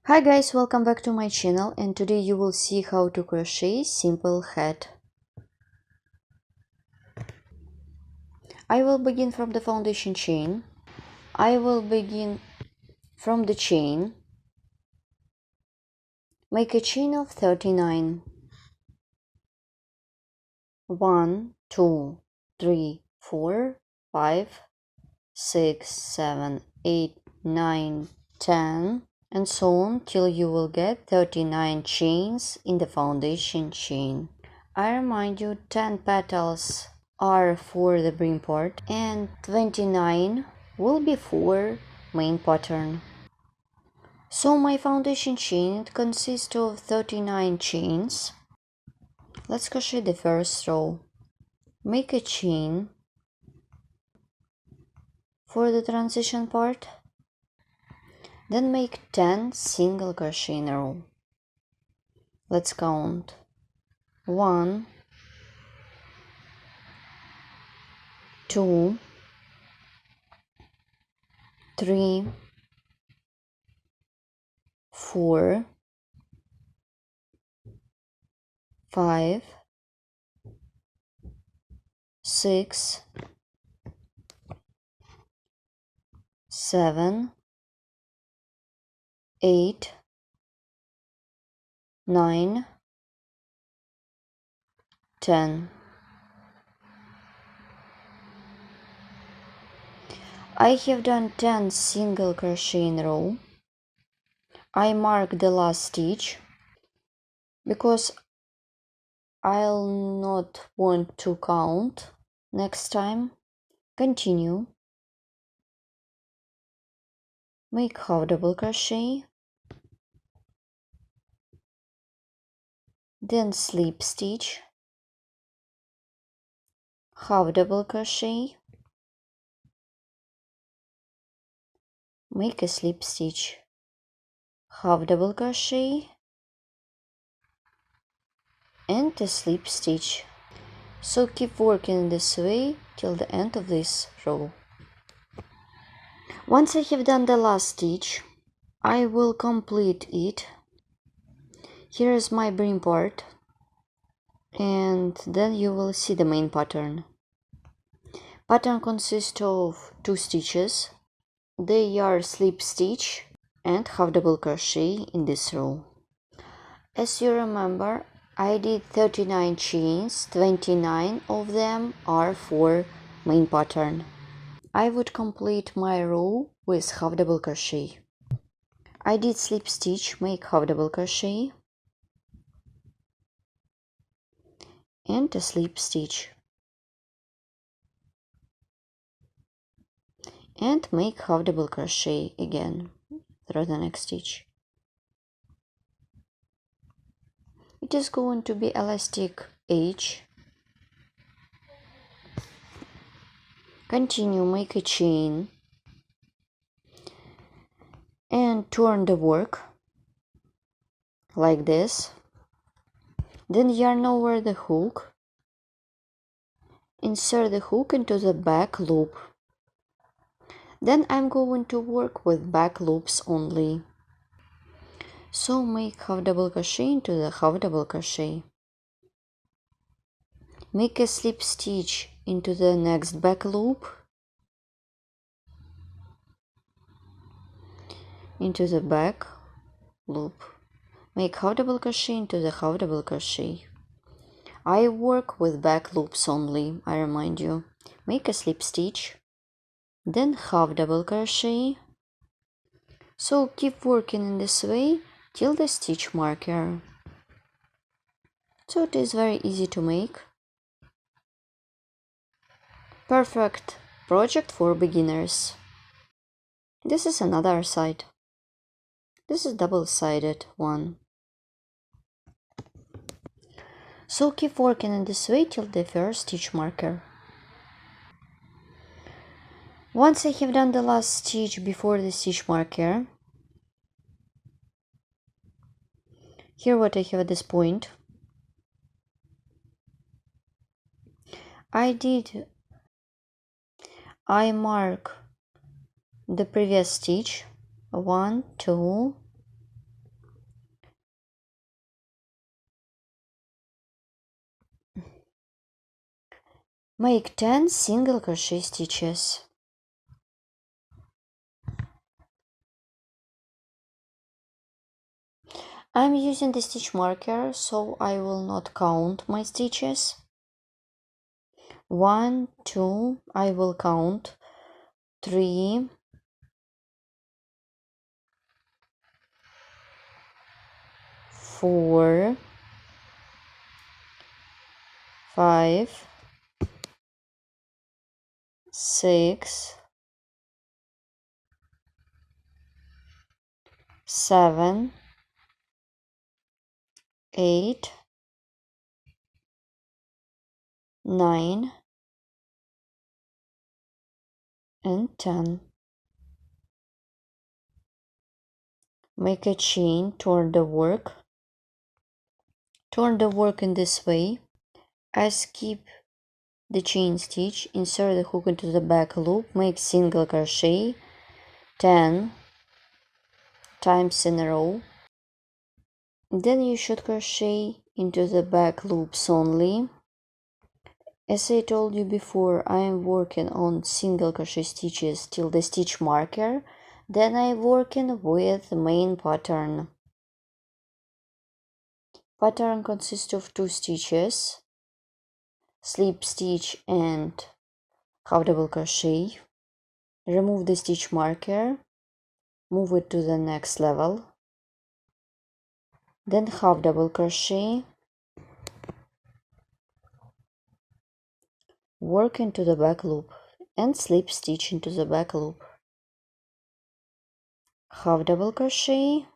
Hi guys, welcome back to my channel, and today you will see how to crochet simple hat. I will begin from the foundation chain. I will begin from the chain. Make a chain of 39. 1, 2, 3, 4, 5, 6, 7, 8, 9, 10, and so on till you will get 39 chains in the foundation chain. I remind you 10 petals are for the brim part and 29 will be for main pattern. So my foundation chain consists of 39 chains. Let's crochet the first row. Make a chain for the transition part, then make 10 single crochet in a row. Let's count 1, 2, 3, 4, 5, 6, 7, 8, 9, 10. I have done 10 single crochet in a row. I mark the last stitch because I'll not want to count next time. Continue. Make half double crochet, then slip stitch, half double crochet, make a slip stitch, half double crochet, and a slip stitch. So keep working this way till the end of this row. Once I have done the last stitch, I will complete it. Here is my brim part, and then you will see the main pattern. Pattern consists of 2 stitches. They are slip stitch and half double crochet in this row. As you remember, I did 39 chains, 29 of them are for main pattern. I would complete my row with half double crochet. I did slip stitch, make half double crochet, and a slip stitch, and make half double crochet again through the next stitch. It is going to be elastic edge. Continue, make a chain and turn the work like this. Then yarn over the hook, insert the hook into the back loop. Then I'm going to work with back loops only. So make half double crochet into the half double crochet. Make a slip stitch into the next back loop, into the back loop. Make half double crochet into the half double crochet. I work with back loops only, I remind you. Make a slip stitch, then half double crochet. So keep working in this way till the stitch marker. So it is very easy to make. Perfect project for beginners. This is another side. This is double-sided one. So keep working in this way till the first stitch marker. Once I have done the last stitch before the stitch marker, here what I have at this point, I mark the previous stitch, 1, 2, Make 10 single crochet stitches. I'm using the stitch marker, so I will not count my stitches. 1, 2, I will count 3, 4, 5, 6, 7, 8, 9, and 10. Make a chain, turn the work in this way. I skip the chain stitch, insert the hook into the back loop, make single crochet 10 times in a row. Then you should crochet into the back loops only. As I told you before, I am working on single crochet stitches till the stitch marker, then I am working with the main pattern. Pattern consists of 2 stitches, slip stitch and half double crochet. Remove the stitch marker, move it to the next level, then half double crochet, work into the back loop and slip stitch into the back loop, half double crochet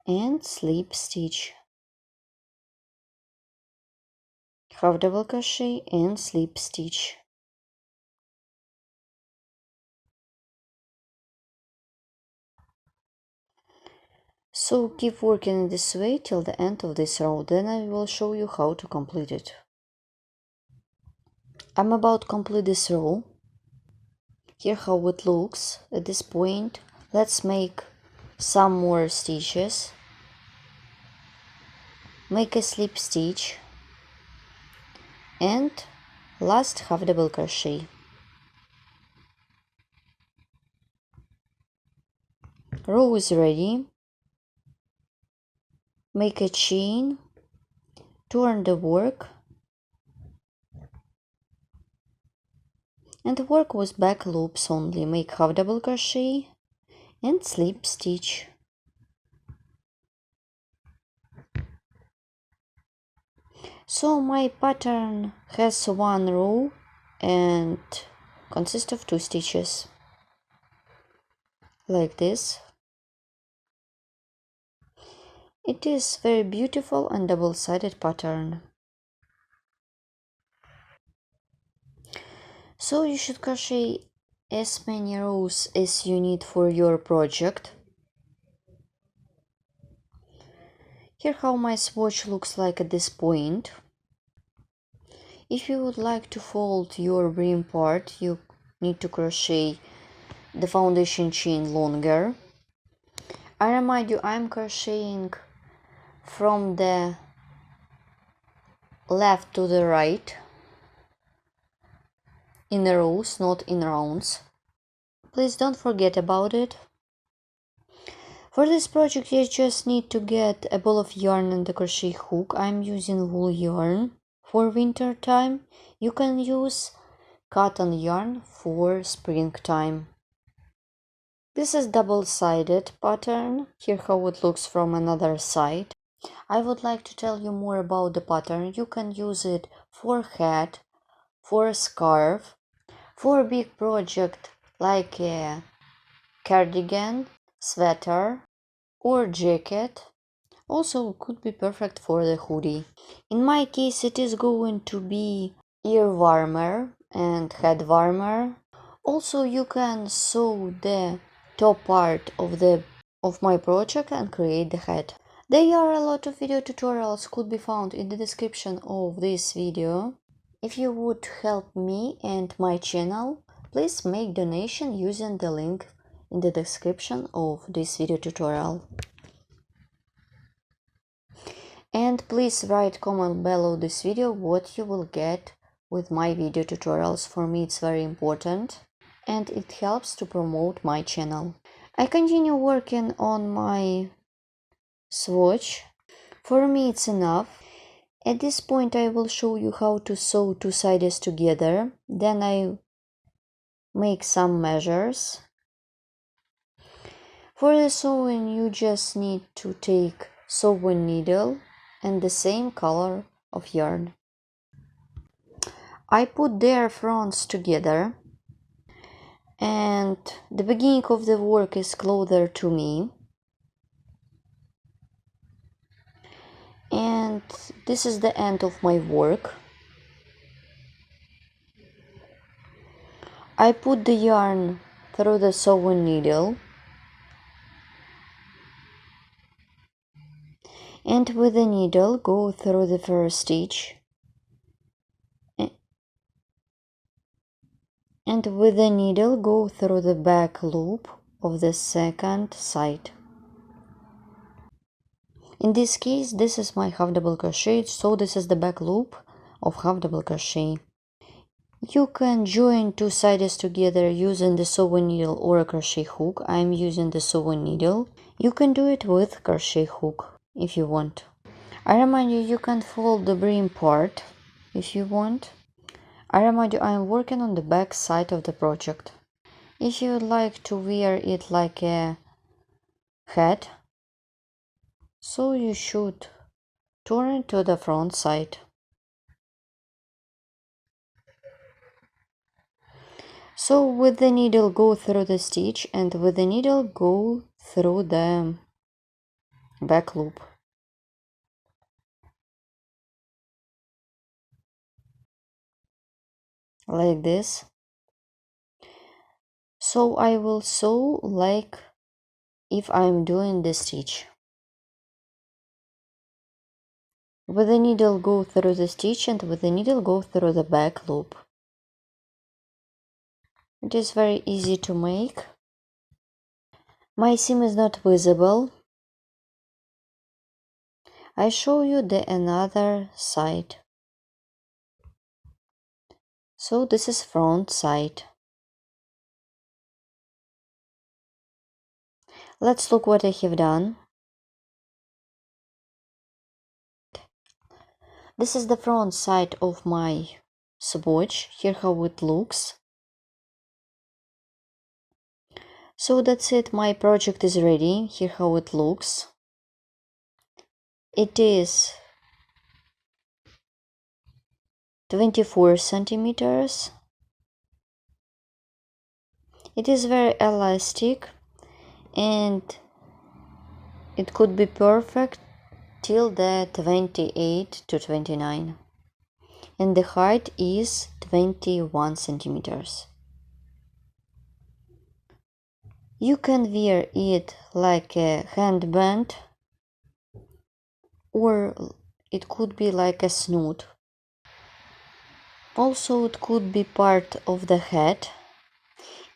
and slip stitch, half double crochet and slip stitch. So keep working in this way till the end of this row, then I will show you how to complete it. I'm about to complete this row. Here how it looks at this point. Let's make some more stitches. Make a slip stitch and last half double crochet. Row is ready. Make a chain, turn the work and work with back loops only. Make half double crochet and slip stitch. So my pattern has 1 row and consists of 2 stitches, like this. It is very beautiful and double-sided pattern. So you should crochet as many rows as you need for your project. Here how my swatch looks like at this point. If you would like to fold your brim part, you need to crochet the foundation chain longer. I remind you, I'm crocheting from the left to the right in rows, not in rounds. Please don't forget about it. For this project you just need to get a ball of yarn and a crochet hook. I'm using wool yarn for winter time. You can use cotton yarn for springtime. This is double-sided pattern. Here how it looks from another side. I would like to tell you more about the pattern. You can use it for hat, for a scarf, for a big project like a cardigan, sweater or jacket. Also could be perfect for the hoodie. In my case it is going to be ear warmer and head warmer. Also you can sew the top part of my project and create the head. There are a lot of video tutorials could be found in the description of this video. If you would help me and my channel, please make donation using the link in the description of this video tutorial. And please write comment below this video what you will get with my video tutorials. For me it's very important and it helps to promote my channel. I continue working on my swatch. For me it's enough. At this point I will show you how to sew two sides together. Then I make some measures. For the sewing you just need to take sewing needle and the same color of yarn. I put their fronts together and the beginning of the work is closer to me. And this is the end of my work. I put the yarn through the sewing needle and with the needle go through the first stitch and with the needle go through the back loop of the second side. In this case this is my half double crochet, so this is the back loop of half double crochet. You can join two sides together using the sewing needle or a crochet hook. I am using the sewing needle. You can do it with crochet hook if you want. I remind you, you can fold the brim part if you want. I remind you, I am working on the back side of the project. If you would like to wear it like a hat, so you should turn it to the front side. So with the needle go through the stitch and with the needle go through the back loop. Like this. So I will sew like if I'm doing the stitch. With the needle go through the stitch and with the needle go through the back loop. It is very easy to make. My seam is not visible. I show you the another side. So this is front side. Let's look what I have done. This is the front side of my swatch. Here how it looks. So that's it, my project is ready. Here how it looks. It is 24 centimeters. It is very elastic and it could be perfect till the 28 to 29. And the height is 21 centimeters. You can wear it like a headband or it could be like a snood. Also it could be part of the head.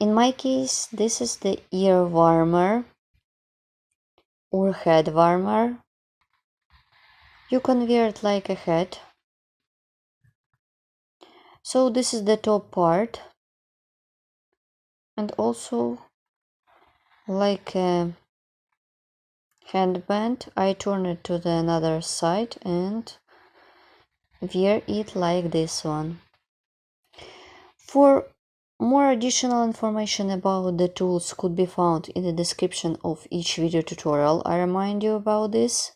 In my case this is the ear warmer or head warmer. You can wear it like a hat. So this is the top part and also like a headband. I turn it to the another side and wear it like this one. For more additional information about the tools could be found in the description of each video tutorial. I remind you about this.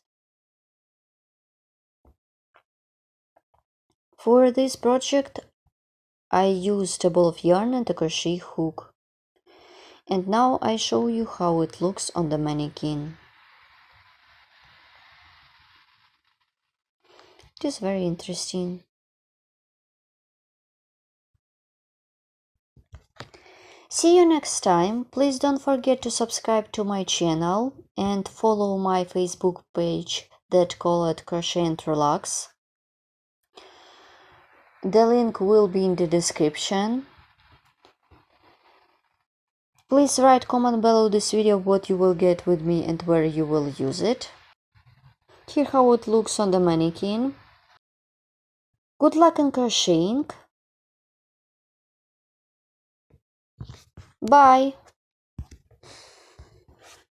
For this project I used a ball of yarn and a crochet hook. And now I show you how it looks on the mannequin. It is very interesting. See you next time. Please don't forget to subscribe to my channel and follow my Facebook page that called Crochet and Relax. The link will be in the description. Please write comment below this video what you will get with me and where you will use it. Here how it looks on the mannequin. Good luck in crocheting. Bye!